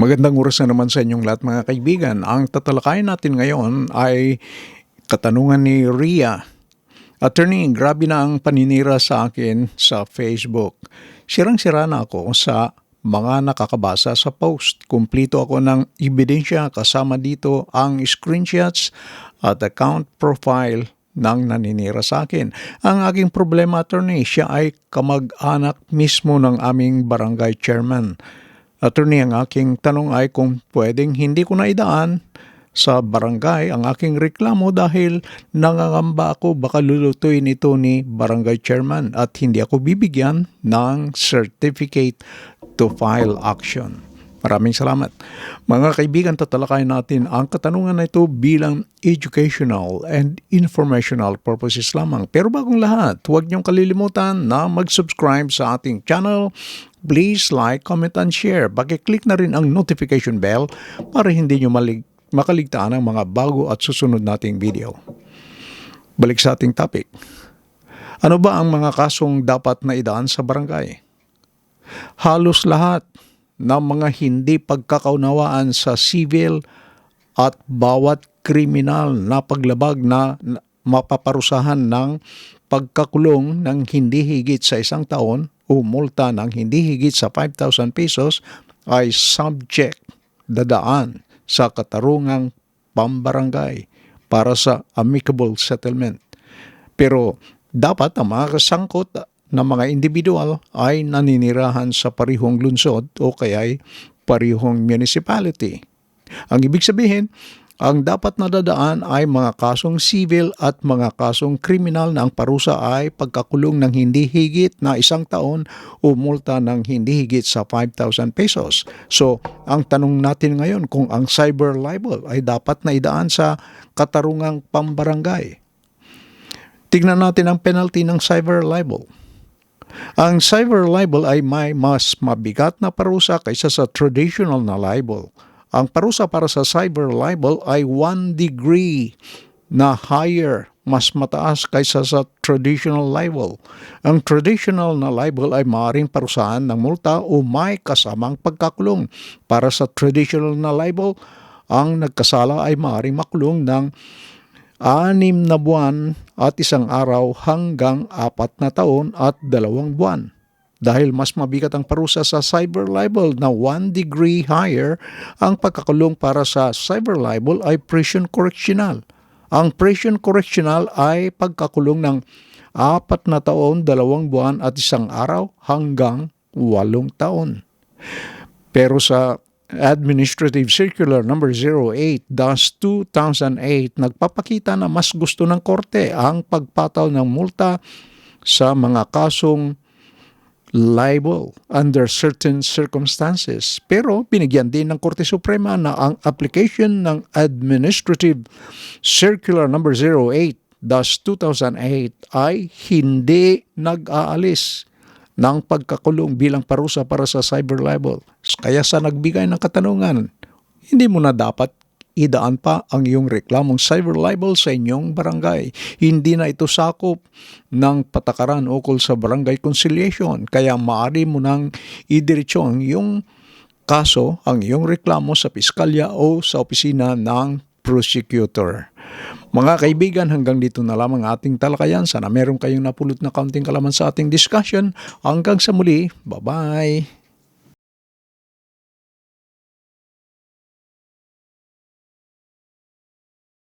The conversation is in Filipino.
Magandang oras na naman sa inyong lahat mga kaibigan. Ang tatalakayin natin ngayon ay katanungan ni Ria. Attorney, grabe na ang paninira sa akin sa Facebook. Sirang-sira na ako sa mga nakakabasa sa post. Kumplito ako ng ebidensya kasama dito ang screenshots at account profile ng naninira sa akin. Ang aking problema, attorney, siya ay kamag-anak mismo ng aming barangay chairman. Attorney, ang aking tanong ay kung pwedeng hindi ko na idaan sa barangay ang aking reklamo dahil nangangamba ako baka lulutuin ito ni barangay chairman at hindi ako bibigyan ng certificate to file action. Maraming salamat. Mga kaibigan, tatalakayin natin ang katanungan na ito bilang educational and informational purposes lamang. Pero bagong lahat, huwag niyong kalilimutan na mag-subscribe sa ating channel. Please like, comment, and share. Pag-click na rin ang notification bell para hindi niyo makaligtaan ang mga bago at susunod nating video. Balik sa ating topic. Ano ba ang mga kasong dapat na idaan sa barangay? Halos lahat ng mga hindi pagkakaunawaan sa civil at bawat kriminal na paglabag na mapaparusahan ng pagkakulong ng hindi higit sa 1 taon o multa ng hindi higit sa 5,000 pesos ay subject dadaan sa katarungang pambarangay para sa amicable settlement. Pero dapat ang mga kasangkot na mga individual ay naninirahan sa parihong lungsod o kaya'y parihong municipality. Ang ibig sabihin, ang dapat nadadaan ay mga kasong civil at mga kasong kriminal na ang parusa ay pagkakulong ng hindi higit na 1 taon o multa ng hindi higit sa 5,000 pesos. So, ang tanong natin ngayon kung ang cyber libel ay dapat na idaan sa katarungang pambarangay. Tignan natin ang penalty ng cyber libel. Ang cyber libel ay may mas mabigat na parusa kaysa sa traditional na libel. Ang parusa para sa cyber libel ay 1 degree na higher, mas mataas kaysa sa traditional libel. Ang traditional na libel ay maaaring parusahan ng multa o may kasamang pagkakulong. Para sa traditional na libel, ang nagkasala ay maaaring makulong ng 6 na buwan at 1 araw hanggang 4 na taon at 2 buwan. Dahil mas mabigat ang parusa sa cyber libel na 1 degree higher, ang pagkakulong para sa cyber libel ay prison correctional. Ang prison correctional ay pagkakulong ng 4 na taon, 2 buwan at 1 araw hanggang 8 taon. Pero sa Administrative Circular No. 08-2008, nagpapakita na mas gusto ng korte ang pagpataw ng multa sa mga kasong libel under certain circumstances. Pero binigyan din ng Korte Suprema na ang application ng Administrative Circular No. 08-2008 ay hindi nag-aalis ng pagkakulong bilang parusa para sa cyber libel. Kaya sa nagbigay ng katanungan, hindi mo na dapat idaan pa ang iyong reklamong cyber libel sa inyong barangay. Hindi na ito sakop ng patakaran ukol sa barangay conciliation. Kaya maaari mo nang idiretso ang iyong kaso, ang iyong reklamo sa piskalya o sa opisina ng prosecutor. Mga kaibigan, hanggang dito na lamang ating talakayan. Sana meron kayong napulot na kaunting kalaman sa ating discussion. Hanggang sa muli, bye-bye!